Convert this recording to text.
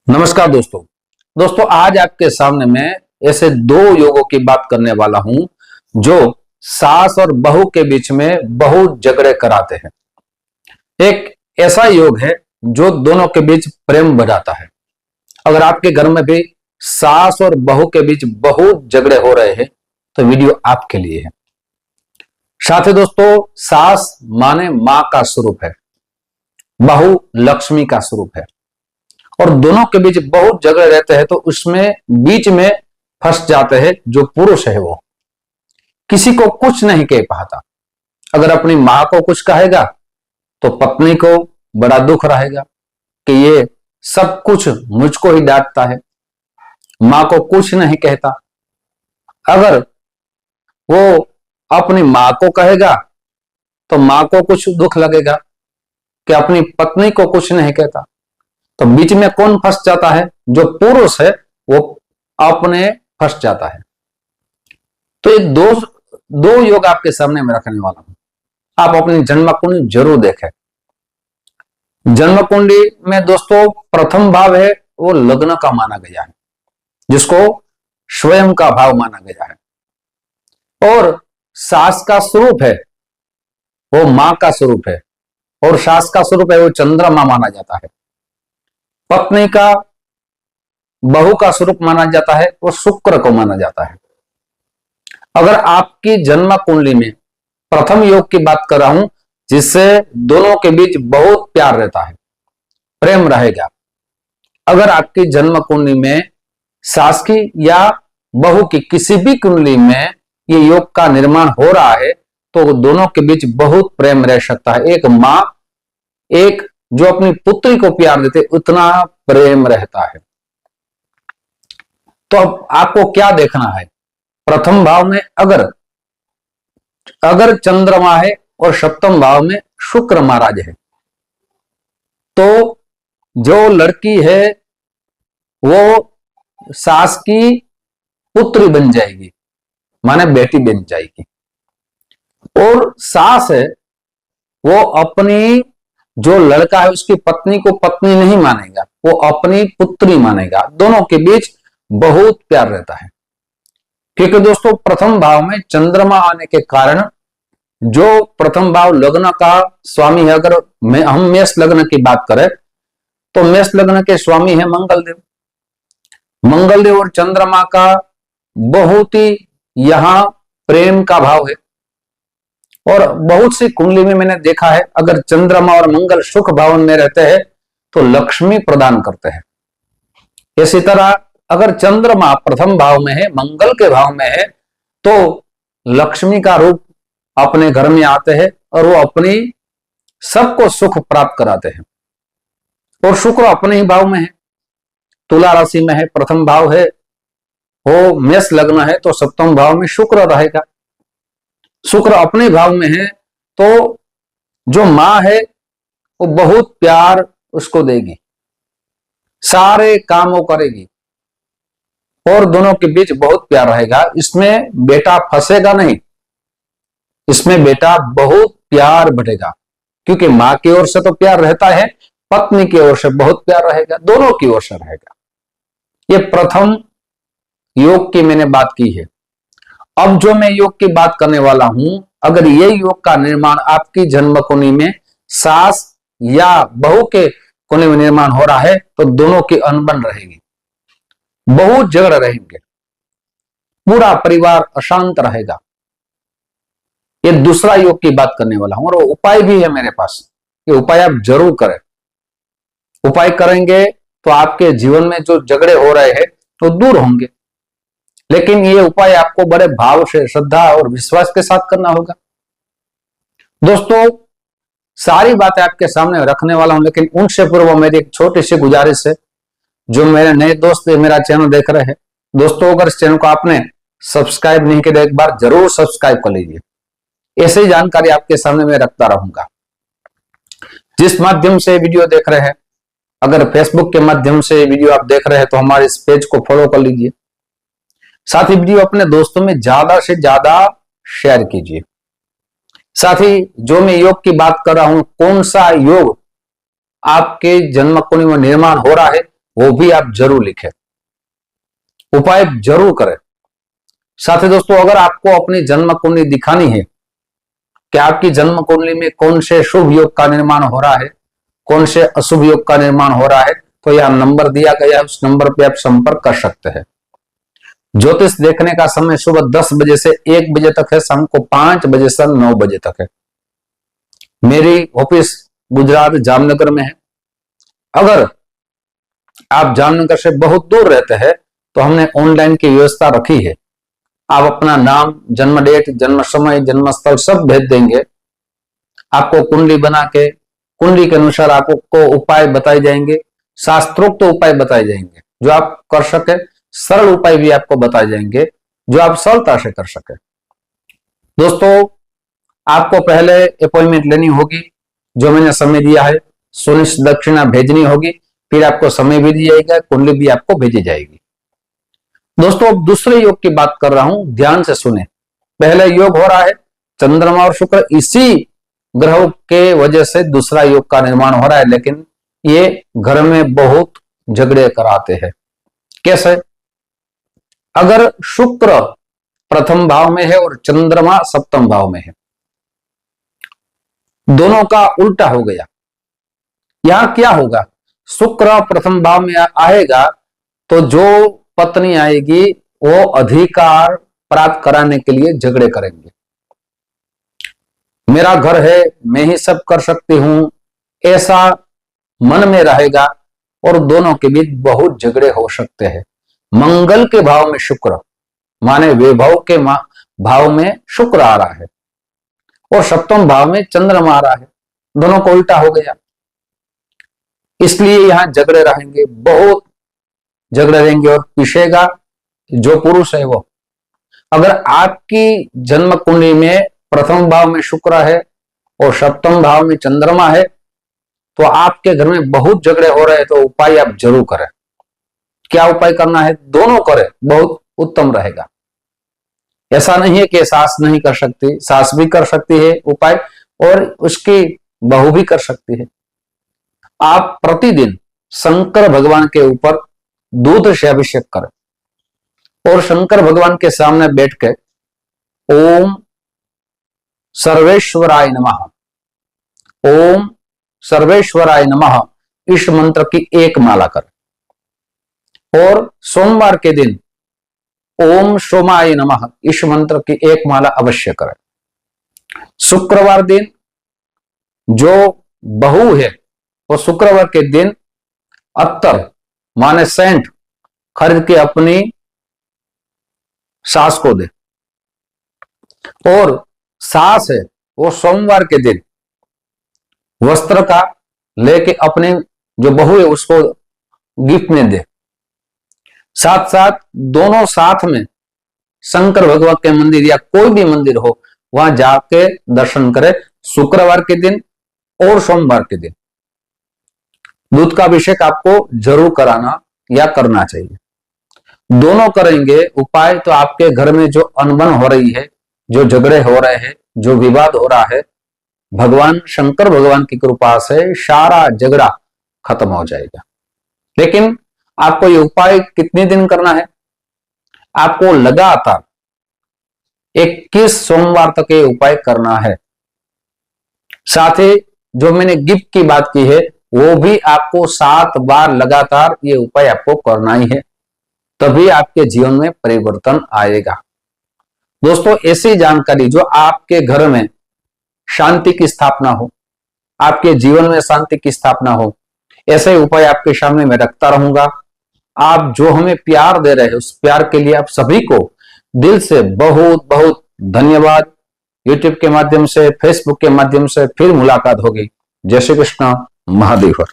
नमस्कार दोस्तों आज आपके सामने मैं ऐसे दो योगों की बात करने वाला हूं जो सास और बहू के बीच में बहुत झगड़े कराते हैं। एक ऐसा योग है जो दोनों के बीच प्रेम बढ़ाता है। अगर आपके घर में भी सास और बहू के बीच बहुत झगड़े हो रहे हैं तो वीडियो आपके लिए है। साथ ही दोस्तों, सास माने मां का स्वरूप है, बहू लक्ष्मी का स्वरूप है और दोनों के बीच बहुत झगड़े रहते हैं तो उसमें बीच में फंस जाते हैं जो पुरुष है। वो किसी को कुछ नहीं कह पाता। अगर अपनी मां को कुछ कहेगा तो पत्नी को बड़ा दुख रहेगा कि ये सब कुछ मुझको ही डांटता है, मां को कुछ नहीं कहता। अगर वो अपनी मां को कहेगा तो मां को कुछ दुख लगेगा कि अपनी पत्नी को कुछ नहीं कहता। तो बीच में कौन फंस जाता है? जो पुरुष है वो अपने फंस जाता है। तो ये दो योग आपके सामने में रखने वाला हूं। आप अपनी जन्म कुंडली जरूर देखें। जन्म कुंडली में दोस्तों प्रथम भाव है वो लग्न का माना गया है, जिसको स्वयं का भाव माना गया है। और सास का स्वरूप है वो मां का स्वरूप है और सास का स्वरूप है वो चंद्रमा माना जाता है। पत्नी का बहू का स्वरूप माना जाता है वो शुक्र को माना जाता है। अगर आपकी जन्म कुंडली में प्रथम योग की बात कर रहा हूं जिससे दोनों के बीच बहुत प्यार रहता है, प्रेम रहेगा। अगर आपकी जन्म कुंडली में सास की या बहू की किसी भी कुंडली में ये योग का निर्माण हो रहा है तो दोनों के बीच बहुत प्रेम रह सकता है। एक मां एक जो अपनी पुत्री को प्यार देते उतना प्रेम रहता है। तो अब आपको क्या देखना है? प्रथम भाव में अगर चंद्रमा है और सप्तम भाव में शुक्र महाराज है तो जो लड़की है वो सास की पुत्री बन जाएगी, माने बेटी बन जाएगी। और सास है वो अपनी जो लड़का है उसकी पत्नी को पत्नी नहीं मानेगा, वो अपनी पुत्री मानेगा। दोनों के बीच बहुत प्यार रहता है क्योंकि दोस्तों प्रथम भाव में चंद्रमा आने के कारण जो प्रथम भाव लग्न का स्वामी है, अगर हम मेष लग्न की बात करें तो मेष लग्न के स्वामी है मंगलदेव और चंद्रमा का बहुत ही यहां प्रेम का भाव है। और बहुत सी कुंडली में मैंने देखा है अगर चंद्रमा और मंगल सुख भावन में रहते हैं तो लक्ष्मी प्रदान करते हैं। इसी तरह अगर चंद्रमा प्रथम भाव में है, मंगल के भाव में है तो लक्ष्मी का रूप अपने घर में आते हैं और वो अपनी सबको सुख प्राप्त कराते हैं। और शुक्र अपने ही भाव में है, तुला राशि में है, प्रथम भाव है वो मेष लग्न है तो सप्तम भाव में शुक्र रहेगा। शुक्र अपने भाव में है तो जो मां है वो बहुत प्यार उसको देगी, सारे कामों करेगी और दोनों के बीच बहुत प्यार रहेगा। इसमें बेटा फंसेगा नहीं, इसमें बेटा बहुत प्यार बढ़ेगा क्योंकि मां की ओर से तो प्यार रहता है, पत्नी की ओर से बहुत प्यार रहेगा, दोनों की ओर से रहेगा। ये प्रथम योग की मैंने बात की है। अब जो मैं योग की बात करने वाला हूं, अगर ये योग का निर्माण आपकी जन्म कुंडली में सास या बहू के कुंडली में निर्माण हो रहा है तो दोनों की अनबन रहेगी, बहुत झगड़े रहेंगे, पूरा परिवार अशांत रहेगा। ये दूसरा योग की बात करने वाला हूं और उपाय भी है मेरे पास। ये उपाय आप जरूर करें। उपाय करेंगे तो आपके जीवन में जो झगड़े हो रहे हैं तो दूर होंगे, लेकिन ये उपाय आपको बड़े भाव से, श्रद्धा और विश्वास के साथ करना होगा। दोस्तों सारी बातें आपके सामने रखने वाला हूं, लेकिन उनसे पूर्व मेरी एक छोटी सी गुजारिश है। जो मेरे नए दोस्त मेरा चैनल देख रहे हैं दोस्तों, अगर इस चैनल को आपने सब्सक्राइब नहीं किया एक बार जरूर सब्सक्राइब कर लीजिए। ऐसी जानकारी आपके सामने मैं रखता रहूंगा। जिस माध्यम से वीडियो देख रहे हैं, अगर फेसबुक के माध्यम से वीडियो आप देख रहे हैं तो हमारे इस पेज को फॉलो कर लीजिए। साथ ही वीडियो अपने दोस्तों में ज्यादा से ज्यादा शेयर कीजिए। साथ ही जो मैं योग की बात कर रहा हूं, कौन सा योग आपके जन्म कुंडली में निर्माण हो रहा है वो भी आप जरूर लिखें, उपाय जरूर करें। साथ ही दोस्तों, अगर आपको अपनी जन्म कुंडली दिखानी है कि आपकी जन्म कुंडली में कौन से शुभ योग का निर्माण हो रहा है, कौन से अशुभ योग का निर्माण हो रहा है, तो यह नंबर दिया गया है, उस नंबर पे आप संपर्क कर सकते हैं। ज्योतिष देखने का समय सुबह 10 बजे से 1 बजे तक है, शाम को 5 बजे से 9 बजे तक है। मेरी ऑफिस गुजरात जामनगर में है। अगर आप जामनगर से बहुत दूर रहते हैं तो हमने ऑनलाइन की व्यवस्था रखी है। आप अपना नाम, जन्म डेट, जन्म समय, जन्म स्थल सब भेज देंगे, आपको कुंडली बना के कुंडली के अनुसार आपको उपाय बताए जाएंगे, शास्त्रोक्त उपाय बताए जाएंगे जो आप कर सके, सरल उपाय भी आपको बताए जाएंगे जो आप सरलता से कर सके। दोस्तों, आपको पहले अपॉइंटमेंट लेनी होगी, जो मैंने समय दिया है, सुनिश्चित दक्षिणा भेजनी होगी, फिर आपको समय भी दिया जाएगा, कुंडली भी आपको भेजी जाएगी। दोस्तों, अब दूसरे योग की बात कर रहा हूं, ध्यान से सुने। पहले योग हो रहा है चंद्रमा और शुक्र, इसी ग्रहों के वजह से दूसरा योग का निर्माण हो रहा है, लेकिन ये घर में बहुत झगड़े कराते हैं। कैसे? अगर शुक्र प्रथम भाव में है और चंद्रमा सप्तम भाव में है, दोनों का उल्टा हो गया। यहां क्या होगा? शुक्र प्रथम भाव में आएगा तो जो पत्नी आएगी वो अधिकार प्राप्त कराने के लिए झगड़े करेंगे। मेरा घर है, मैं ही सब कर सकती हूं, ऐसा मन में रहेगा और दोनों के बीच बहुत झगड़े हो सकते हैं। मंगल के भाव में शुक्र, माने वैभव के भाव में शुक्र आ रहा है और सप्तम भाव में चंद्रमा आ रहा है, दोनों को उल्टा हो गया। इसलिए यहां झगड़े रहेंगे, बहुत झगड़े रहेंगे और पिसेगा जो पुरुष है वो। अगर आपकी जन्म कुंडली में प्रथम भाव में शुक्र है और सप्तम भाव में चंद्रमा है तो आपके घर में बहुत झगड़े हो रहे हैं, तो उपाय आप जरूर करें। क्या उपाय करना है? दोनों करें, बहुत उत्तम रहेगा। ऐसा नहीं है कि सास नहीं कर सकती, सास भी कर सकती है उपाय और उसकी बहू भी कर सकती है। आप प्रतिदिन शंकर भगवान के ऊपर दूध से अभिषेक करें और शंकर भगवान के सामने बैठ के ओम सर्वेश्वराय नमः, ओम सर्वेश्वराय नमः इस मंत्र की एक माला करें और सोमवार के दिन ओम सोमाय नमः इस मंत्र की एक माला अवश्य करें। शुक्रवार दिन जो बहू है वो शुक्रवार के दिन अत्तर माने सेंट खरीद के अपनी सास को दे और सास है वो सोमवार के दिन वस्त्र का लेके अपने जो बहू है उसको गिफ्ट में दे। साथ साथ दोनों साथ में शंकर भगवान के मंदिर या कोई भी मंदिर हो वहां जाके दर्शन करें शुक्रवार के दिन और सोमवार के दिन। दूध का अभिषेक आपको जरूर कराना या करना चाहिए। दोनों करेंगे उपाय तो आपके घर में जो अनबन हो रही है, जो झगड़े हो रहे हैं, जो विवाद हो रहा है, भगवान शंकर भगवान की कृपा से सारा झगड़ा खत्म हो जाएगा। लेकिन आपको ये उपाय कितने दिन करना है? आपको लगातार 21 सोमवार तक ये उपाय करना है। साथ ही जो मैंने गिफ्ट की बात की है वो भी आपको 7 बार लगातार ये उपाय आपको करना ही है, तभी आपके जीवन में परिवर्तन आएगा। दोस्तों, ऐसी जानकारी जो आपके घर में शांति की स्थापना हो, आपके जीवन में शांति की स्थापना हो, ऐसे उपाय आपके सामने मैं रखता रहूंगा। आप जो हमें प्यार दे रहे हैं उस प्यार के लिए आप सभी को दिल से बहुत बहुत धन्यवाद। यूट्यूब के माध्यम से, फेसबुक के माध्यम से फिर मुलाकात होगी। जय श्री कृष्ण, महादेव।